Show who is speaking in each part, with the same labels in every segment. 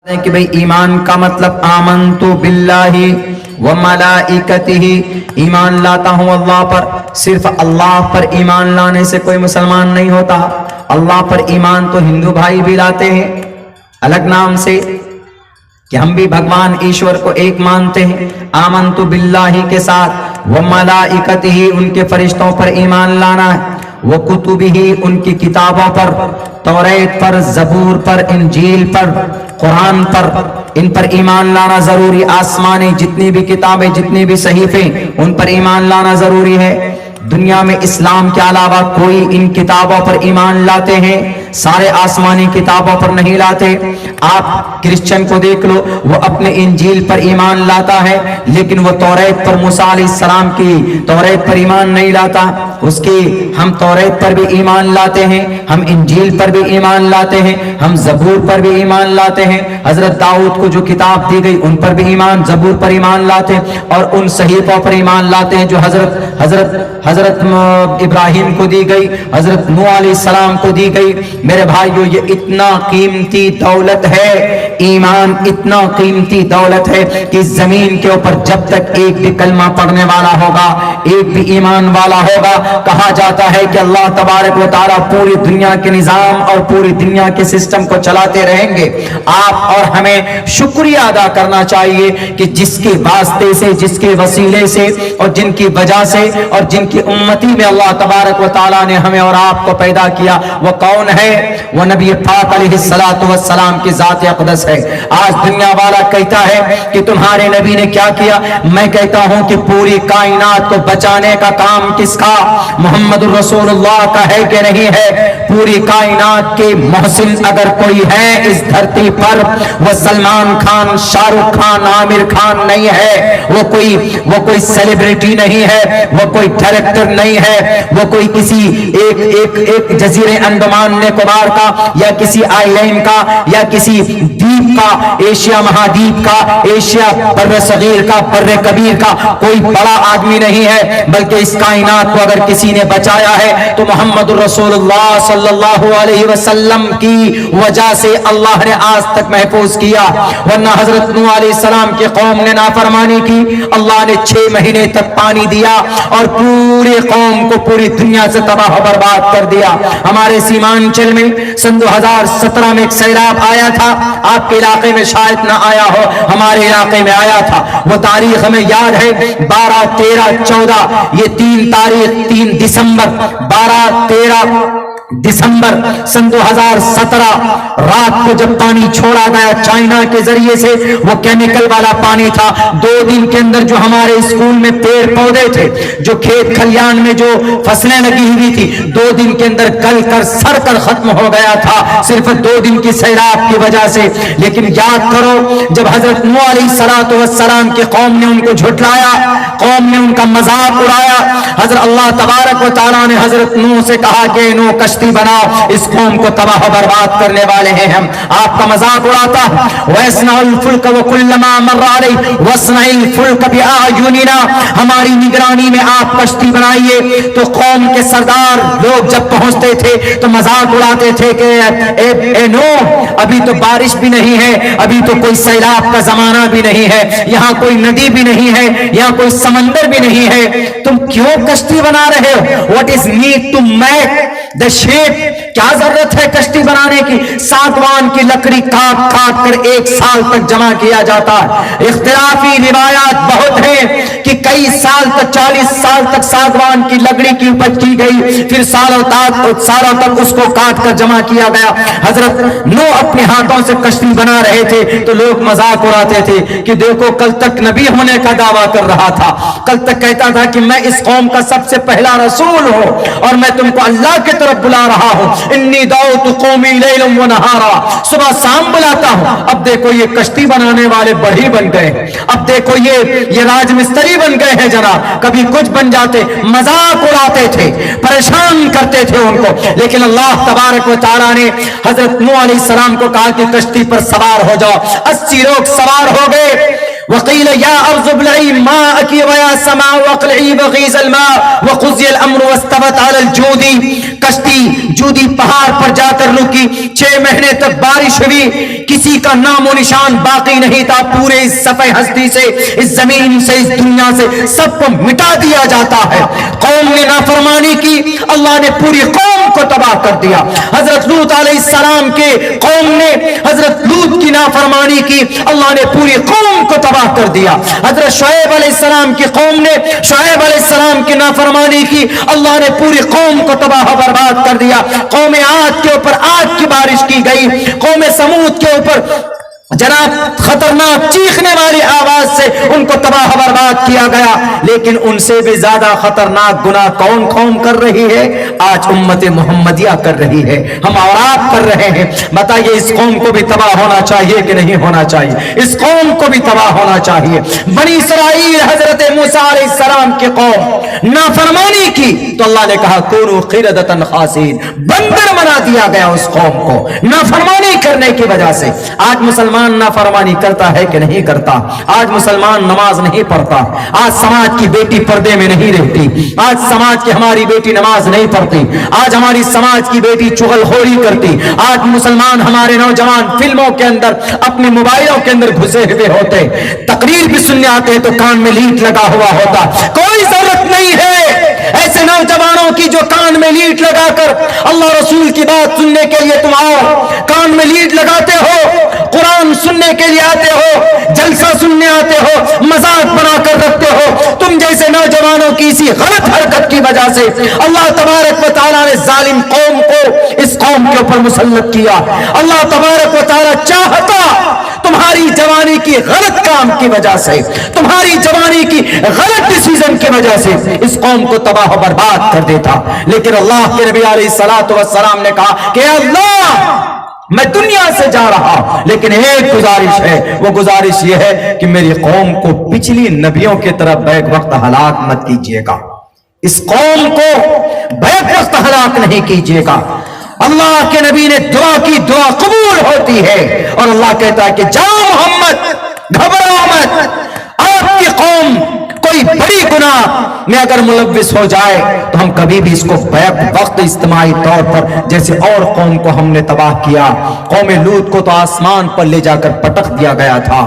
Speaker 1: کہ بھئی ایمان کا مطلب آمنتو باللہ و ملائکتہ، ایمان لاتا ہوں اللہ پر. صرف اللہ پر ایمان لانے سے کوئی مسلمان نہیں ہوتا. اللہ پر ایمان تو ہندو بھائی بھی لاتے ہیں الگ نام سے کہ ہم بھی بھگوان ایشور کو ایک مانتے ہیں. آمنتو باللہ کے ساتھ و ملائکتہ، ان کے فرشتوں پر ایمان لانا ہے. وہ کتبہ، ان کی کتابوں پر، توریت پر، زبور پر، انجیل پر، قرآن پر، ان پر ایمان لانا ضروری. آسمانی جتنی بھی کتابیں، جتنی بھی صحیفے، ان پر ایمان لانا ضروری ہے. دنیا میں اسلام کے علاوہ کوئی ان کتابوں پر ایمان لاتے ہیں، سارے آسمانی کتابوں پر نہیں لاتے. آپ کرسچن کو دیکھ لو، وہ اپنے انجیل پر ایمان لاتا ہے لیکن وہ توریت پر، موسیٰ علیہ السلام کی توریت پر ایمان نہیں لاتا. اس کی ہم توریت پر بھی ایمان لاتے ہیں، ہم انجیل پر بھی ایمان لاتے ہیں، ہم زبور پر بھی ایمان لاتے ہیں. حضرت داؤد کو جو کتاب دی گئی ان پر بھی ایمان، زبور پر ایمان لاتے ہیں، اور ان صحیفوں پر ایمان لاتے ہیں جو حضرت ابراہیم کو دی گئی، حضرت نوح علیہ السلام کو دی گئی. میرے بھائیو، یہ اتنا قیمتی دولت ہے، ایمان اتنا قیمتی دولت ہے کہ زمین کے اوپر جب تک ایک بھی کلمہ پڑھنے والا ہوگا، ایک بھی ایمان والا ہوگا، کہا جاتا ہے کہ اللہ تبارک و تعالیٰ پوری دنیا کے نظام اور پوری دنیا کے سسٹم کو چلاتے رہیں گے. آپ اور ہمیں شکریہ ادا کرنا چاہیے کہ جس کے واسطے سے، جس کے وسیلے سے اور جن کی وجہ سے اور جن کی امتی میں اللہ تبارک و تعالیٰ نے ہمیں اور آپ کو پیدا کیا، وہ کون ہے؟ وہ نبی پاک علیہ السلام کی ذات اقدس ہے. آج دنیا والا کہتا ہے کہ تمہارے نبی نے کیا کیا. میں کہتا ہوں کہ پوری کائنات کو بچانے کا کام کس کا؟ محمد الرسول اللہ کا ہے کہ نہیں ہے؟ پوری کائنات کے محسن اگر کوئی ہے اس دھرتی پر، وہ سلمان خان، شاہ رخ خان، عامر خان نہیں ہے. وہ کوئی سیلیبریٹی نہیں ہے، وہ کوئی ڈائریکٹر نہیں ہے، وہ کوئی کسی ایک جزیرے انڈمان نکوبار کا یا کسی آئی لینڈ کا یا کسی دیپ کا، ایشیا مہادیپ کا، ایشیا بر صغیر کا، بر کبیر کا کوئی بڑا آدمی نہیں ہے. بلکہ اس کائنات کو اگر کسی نے بچایا ہے تو محمد الرسول اللہ صلی اللہ علیہ وسلم کی وجہ سے اللہ نے آج تک محفوظ کیا. ورنہ حضرت نوح علیہ السلام کی قوم نے نافرمانی کی، اللہ نے 6 مہینے تک پانی دیا اور پورے قوم کو پوری دنیا سے تباہ و برباد کر دیا. ہمارے سیمانچل میں سن 2017 میں ایک سیلاب آیا تھا، آپ کے علاقے میں شاید نہ آیا ہو، ہمارے علاقے میں آیا تھا. وہ تاریخ ہمیں یاد ہے، 12، 13، 14، یہ 3 تاریخ، 3 دسمبر، 12، 13 دسمبر سن 2017 رات کو جب پانی چھوڑا گیا چائنا کے ذریعے سے، وہ کیمیکل والا پانی تھا. 2 دن کے اندر جو ہمارے اسکول میں پیڑ پودے تھے، جو کھیت کھلیان میں جو فصلیں لگی ہوئی تھی، 2 دن کے اندر گل کر سڑ کر ختم ہو گیا تھا، صرف 2 دن کی سیلاب کی وجہ سے. لیکن یاد کرو، جب حضرت نوح علیہ السلام کی قوم نے ان کو جھٹلایا، قوم نے ان کا مذاق اڑایا، حضرت اللہ تبارک و تعالیٰ نے حضرت نوح سے کہا کہ نوح کشتی بناؤ، اس قوم کو تباہ و برباد کرنے والے ہیں ہم. آپ کا مذاق اڑاتا. وَيَصْنَعُ الْفُلْكَ وَكُلَّمَا مَرَّ عَلَيْهِ وَاصْنَعِ الْفُلْكَ بِأَعْيُنِنَا، ہماری نگرانی میں آپ کشتی بنائیے. تو قوم کے سردار لوگ جب پہنچتے تھے تو مذاق اڑاتے تھے کہ اے نوح، ابھی تو بارش بھی نہیں ہے، ابھی تو کوئی سیلاب کا زمانہ بھی نہیں ہے، یہاں کوئی ندی بھی نہیں ہے، یہاں کوئی سمندر بھی نہیں ہے، تم کیوں کشتی بنا رہے ہو؟ What is need to make the ship؟ کیا ضرورت ہے کشتی بنانے کی؟ ساگوان کی لکڑی کاٹ کاٹ کر 1 سال تک جمع کیا جاتا ہے. اختلافی روایات بہت ہیں کہ کئی سال تک، 40 سال تک ساگوان کی لکڑی کی اپج کی گئی، پھر سالوں تک اس کو کاٹ کر جمع کیا گیا. حضرت نوح اپنے ہاتھوں سے کشتی بنا رہے تھے تو لوگ مذاق اڑاتے تھے کہ دیکھو کل تک نبی ہونے کا دعویٰ کر رہا تھا، کل تک کہتا تھا کہ میں اس قوم کا سب سے پہلا رسول ہوں اور میں تم کو اللہ کی طرف بلا رہا ہوں. انی دعوت قومی لیلا و نہارا، صبح شام بلاتا ہوں. اب دیکھو یہ کشتی بنانے والے بڑھی بن گئے، اب دیکھو یہ راج مستری بن گئے ہیں جناب. کبھی کچھ بن جاتے، مذاق اڑاتے تھے، پریشان کرتے تھے ان کو. لیکن اللہ تبارک و تعالیٰ نے حضرت نوح علیہ السلام کو کہا کہ کشتی پر سوار ہو جاؤ. 80 لوگ سوار ہو گئے. وقيل يا أرض ابلعي ماءك ويا سماء واقلعي وغيظ الماء وقضي الأمر واستوت على الجود. کشتی جودی پہاڑ پر جا کر رکی. 6 مہینے تک بارش ہوئی, کسی کا نام و نشان باقی نہیں تھا. پورے اس صفحہ ہستی سے, اس زمین سے, اس دنیا سے سب کو مٹا دیا جاتا ہے. قوم نے نافرمانی کی, اللہ نے پوری قوم کو تباہ کر دیا. حضرت لوط علیہ السلام کے قوم نے حضرت لوط کی نافرمانی کی, اللہ نے پوری قوم کو تباہ کر دیا. حضرت شعیب علیہ السلام کی قوم نے شعیب علیہ السلام کی نافرمانی کی, اللہ نے پوری قوم کو تباہ و برباد کر دیا. قوم عاد کے اوپر آگ کی بارش کی گئی, قوم سمود کے اوپر جناب خطرناک چیخنے والی آواز سے ان کو تباہ و برباد کیا گیا. لیکن ان سے بھی زیادہ خطرناک گناہ کون قوم کر رہی ہے؟ آج امت محمدیہ کر رہی ہے, ہم اور آپ کر رہے ہیں. بتائیے اس قوم کو بھی تباہ ہونا چاہیے کہ نہیں ہونا چاہیے؟ اس قوم کو بھی تباہ ہونا چاہیے. بنی اسرائیل حضرت موسیٰ علیہ السلام کی قوم نافرمانی کی تو اللہ نے کہا کونوا قردۃ خاسئین, بندر بنا دیا گیا اس قوم کو نافرمانی کرنے کی وجہ سے. آج مسلمان نافرمانی کرتا ہے کہ نہیں کرتا؟ آج مسلمان نماز نہیں پڑھتا, آج سماج کی بیٹی پردے میں نہیں رہتی, آج سماج کی ہماری بیٹی نماز نہیں پڑھتی, آج ہماری سماج کی بیٹی چغل خوری کرتی. آج مسلمان ہمارے نوجوان فلموں کے اندر اپنے موبائلوں کے اندر گھسے ہوئے ہوتے, تقریر بھی سننے آتے تو کان میں لیٹ لگا ہوا ہوتا. کوئی ضرورت نہیں ہے ایسے نوجوانوں کی جو کان میں لیٹ لگا کر اللہ رسول کی بات سننے کے لیے تم آؤ, کان میں لیٹ لگاتے ہو, قرآن سننے کے لیے آتے ہو, جلسہ سننے آتے ہو, مذاق بنا کر رکھتے ہو. تم جیسے نوجوانوں کی اسی غلط حرکت کی وجہ سے اللہ تبارک و تعالیٰ نے ظالم قوم کو اس قوم کے اوپر مسلط کیا. اللہ تبارک و تعالیٰ چاہتا تمہاری جوانی کی غلط کام کی وجہ سے, تمہاری جوانی کی غلط ڈیسیژن کی وجہ سے اس قوم کو تباہ و برباد کر دیتا. لیکن اللہ کے نبی علیہ الصلوۃ والسلام نے کہا کہ اللہ میں دنیا سے جا رہا لیکن ایک گزارش ہے, وہ گزارش یہ ہے کہ میری قوم کو پچھلی نبیوں کی طرح بیک وقت ہلاک مت کیجیے گا, اس قوم کو بیک وقت ہلاک نہیں کیجیے گا. اللہ کے نبی نے دعا کی, دعا قبول ہوتی ہے اور اللہ کہتا ہے کہ جاؤ محمد گھبراؤ مت. آپ کی قوم کوئی بڑی گناہ میں اگر ملوث ہو جائے تو ہم کبھی بھی اس کو بیک وقت اجتماعی طور پر جیسے اور قوم کو ہم نے تباہ کیا. قوم لوط کو تو آسمان پر لے جا کر پٹک دیا گیا تھا,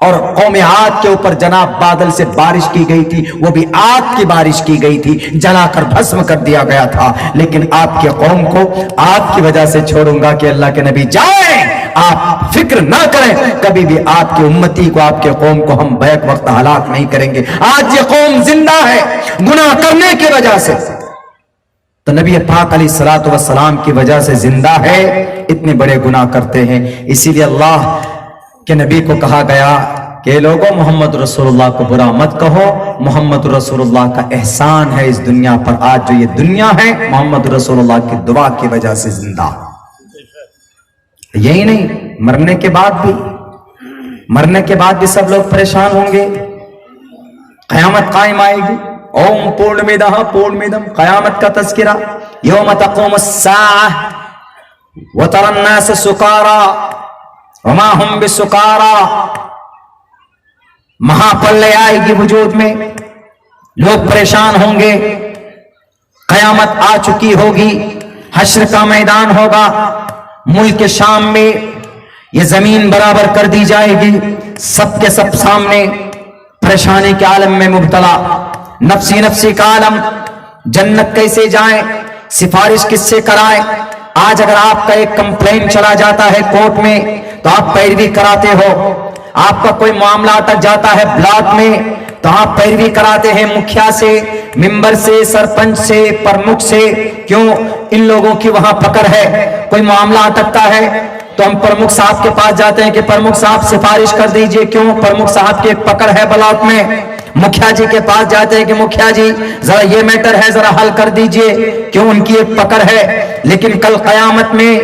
Speaker 1: اور قوم عاد کے اوپر جناب بادل سے بارش کی گئی تھی, وہ بھی آگ کی بارش کی گئی تھی, جلا کر بھسم کر دیا گیا تھا. لیکن آپ کے قوم کو آگ کی وجہ سے چھوڑوں گا کہ اللہ کے نبی جائیں, آپ فکر نہ کریں, کبھی بھی آپ کی امتی کو, آپ کے قوم کو ہم بیک وقت ہلاک نہیں کریں گے. آج یہ قوم زندہ ہے گناہ کرنے کی وجہ سے, تو نبی پاک علیہ الصلوۃ والسلام کی وجہ سے زندہ ہے, اتنے بڑے گناہ کرتے ہیں. اسی لیے اللہ کہ نبی کو کہا گیا کہ لوگوں محمد رسول اللہ کو برا مت کہو, محمد رسول اللہ کا احسان ہے اس دنیا پر. آج جو یہ دنیا ہے محمد رسول اللہ کی دعا کی وجہ سے زندہ. یہی نہیں, مرنے کے بعد بھی سب لوگ پریشان ہوں گے. قیامت قائم آئے گی, اوم پورنمیدہ پورنمیدم, قیامت کا تذکرہ. یوم تقوم الساعہ وتری الناس سکارا وما ہم بسکارا, مہاپرلے آئے گی وجود میں, لوگ پریشان ہوں گے. قیامت آ چکی ہوگی, حشر کا میدان ہوگا. ملک شام میں یہ زمین برابر کر دی جائے گی, سب کے سب سامنے پریشانی کے عالم میں مبتلا, نفسی نفسی کا عالم. جنت کیسے جائیں, سفارش کس سے کرائیں؟ آج اگر آپ کا ایک کمپلین چلا جاتا ہے کورٹ میں تو آپ پیروی کراتے ہو. آپ کا کوئی معاملہ اٹک جاتا ہے بلاک میں تو آپ پیروی کراتے ہیں مکھیا سے, ممبر سے, سرپنچ سے, پرمکھ سے. کیوں؟ ان لوگوں کی وہاں پکڑ ہے. کوئی معاملہ اٹکتا ہے تو ہم پرمکھ صاحب کے پاس جاتے ہیں کہ پرمکھ صاحب سفارش کر دیجئے. کیوں؟ پرمکھ صاحب کی ایک پکڑ ہے بلاک میں. مکھیا جی کے پاس جاتے ہیں کہ مکھیا جی ذرا یہ میٹر ہے, ذرا حل کر دیجئے. کیوں؟ ان کی ایک پکڑ ہے. لیکن کل قیامت میں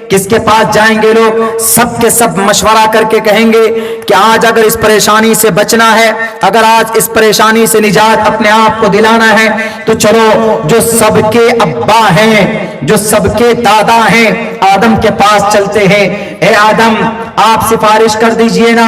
Speaker 1: کس کے پاس جائیں گے لوگ؟ سب کے سب مشورہ کر کے کہیں گے کہ آج اگر اس پریشانی سے بچنا ہے, اگر آج اس پریشانی سے نجات اپنے آپ کو دلانا ہے تو چلو جو سب کے ابا ہیں, جو سب کے دادا ہیں, آدم کے پاس چلتے ہیں. اے آدم آپ سفارش کر دیجئے نا,